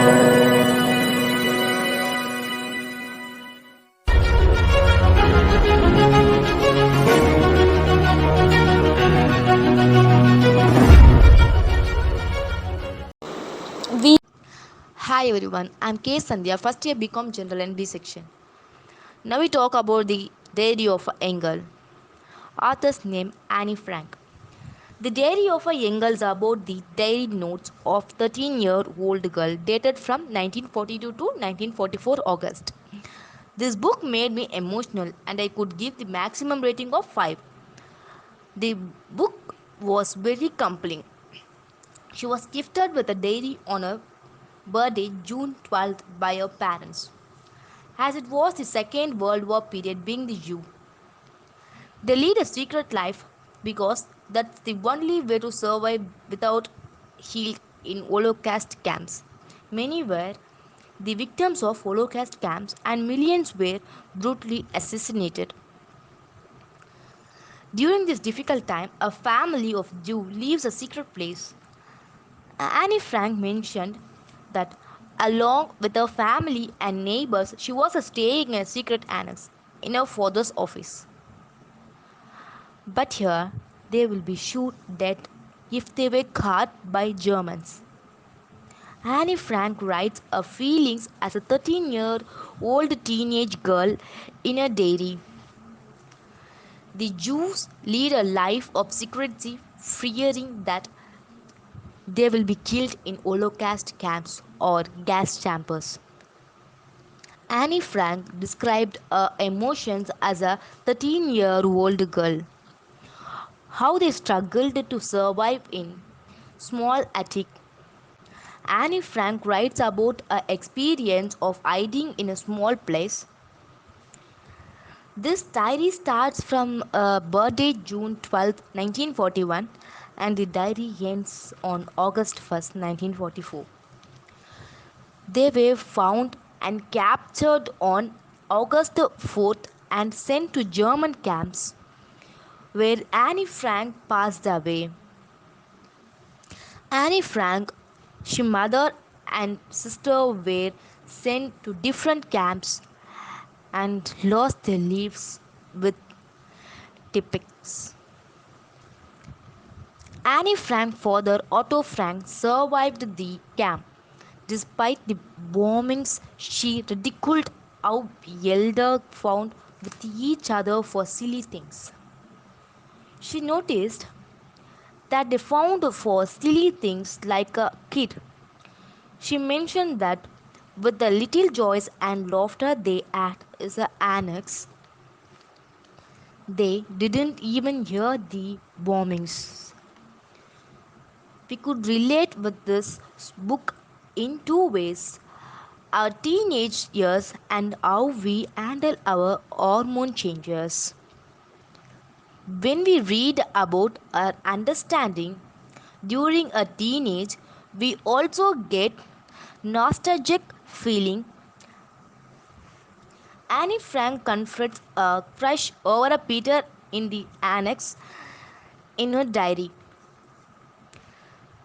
Hi everyone, I'm K.sandhiya, first year BCom General and B section. Now we talk about the Diary of a Young Girl. Author's name Annie Frank. The Diary of a Young Girl is about the diary notes of 13-year-old girl dated from 1942 to 1944 August. This book made me emotional and I could give the maximum rating of 5. The book was very compelling. She was gifted with a diary on her birthday June 12th by her parents, as it was the Second World War period being the Jew. They lead a secret life because that's the only way to survive without heat in Holocaust camps. Many were the victims of Holocaust camps and millions were brutally assassinated. During this difficult time, a family of Jews leaves a secret place. Annie Frank mentioned that along with her family and neighbors, she was staying in a secret annex in her father's office. But here they will be shot dead if they were caught by Germans. Annie Frank writes her feelings as a 13-year-old teenage girl in a diary. The Jews lead a life of secrecy, fearing that they will be killed in Holocaust camps or gas chambers. Annie Frank described her emotions as a 13-year-old girl, how they struggled to survive in small attic. Annie Frank writes about her experience of hiding in a small place. This diary starts from birthday June 12, 1941 and the diary ends on August 1st, 1944. They were found and captured on August 4th and sent to German camps where Annie Frank passed away. Annie Frank, her mother and sister were sent to different camps and lost their lives with typics. Annie Frank's father, Otto Frank, survived the camp. Despite the bombings, she ridiculed how elders found with each other for silly things. She noticed that they found for silly things like a kid. She mentioned that with the little joys and laughter they had as an annex, they didn't even hear the bombings. We could relate with this book in two ways: our teenage years and how we handle our hormone changes. When we read about our understanding during a teenage, we also get nostalgic feeling. Annie Frank confronts a crush over a Peter in the annex in her diary.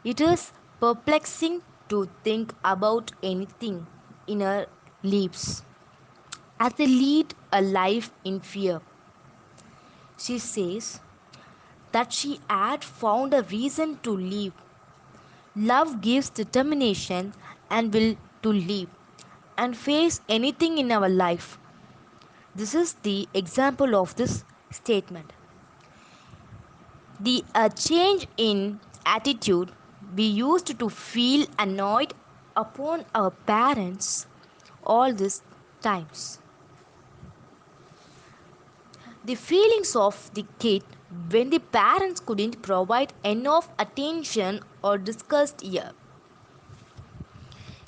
It is perplexing to think about anything in her lives as they lead a life in fear. She says that she had found a reason to live. Love gives determination and will to live and face anything in our life. This is the example of this statement. The change in attitude we used to feel annoyed upon our parents all these times. The feelings of the kid when the parents couldn't provide enough attention or discussed here.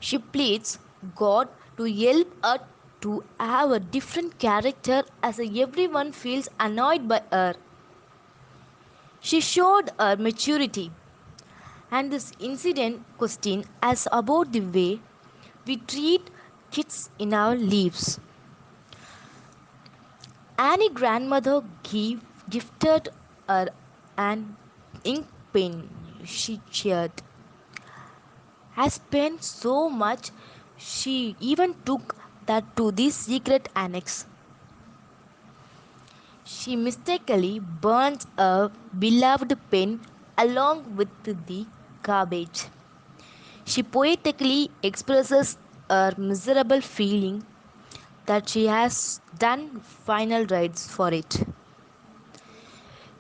She pleads God to help her to have a different character as everyone feels annoyed by her. She showed her maturity, and this incident question us about the way we treat kids in our lives. Annie's grandmother gifted her an ink pen she shared, I spent so much, she even took that to the secret annex. She mistakenly burns a beloved pen along with the garbage. She poetically expresses her miserable feeling that she has done final rites for it.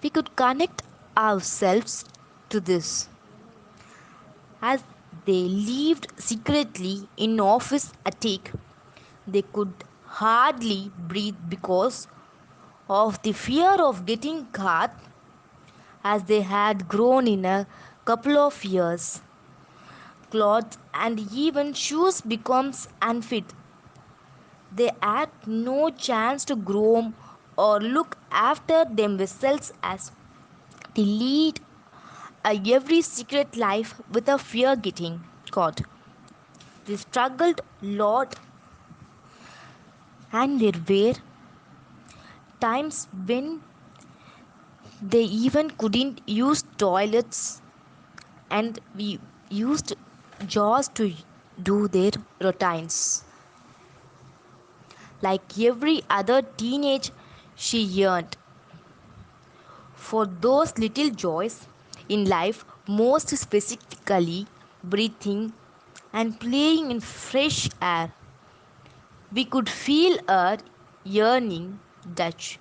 We could connect ourselves to this as they lived secretly in office attic. They could hardly breathe because of the fear of getting caught as they had grown in a couple of years. Clothes and even shoes becomes unfit. They had no chance to groom or look after themselves as they lead a every secret life with a fear getting caught. They struggled lot and there were times when they even couldn't use toilets and we used jaws to do their routines. Like every other teenage, she yearned for those little joys in life, most specifically breathing and playing in fresh air. We could feel her yearning. Dutch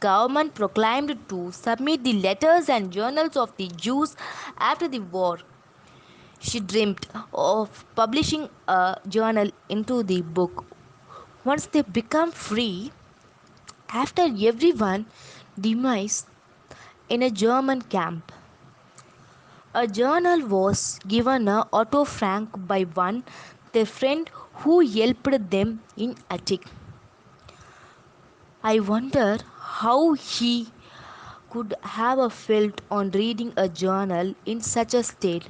government proclaimed to submit the letters and journals of the Jews after the war. She dreamt of publishing a journal into the book. Once they become free, after everyone demise in a German camp, a journal was given a Otto Frank by one their friend who helped them in attic. I wonder how he could have felt on reading a journal in such a state.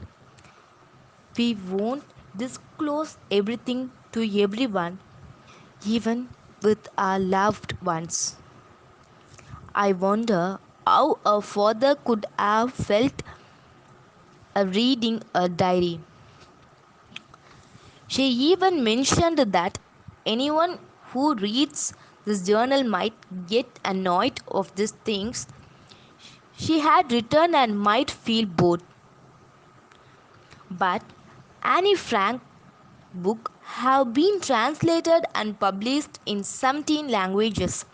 We won't disclose everything to everyone, even with our loved ones. I wonder how a father could have felt reading a diary. She even mentioned that anyone who reads this journal might get annoyed of these things she had written and might feel bored. But Annie Frank book have been translated and published in 17 languages.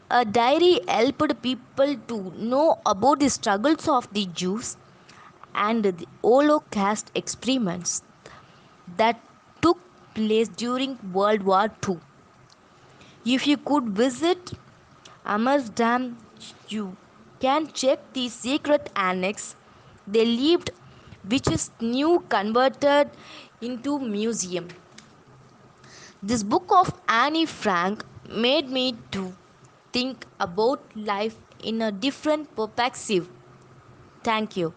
A diary helped people to know about the struggles of the Jews and the Holocaust experiments that took place during World War II. If you could visit Amsterdam, you can check the secret annex they lived, which is new converted into museum. This book of Annie Frank made me to think about life in a different perspective. Thank you.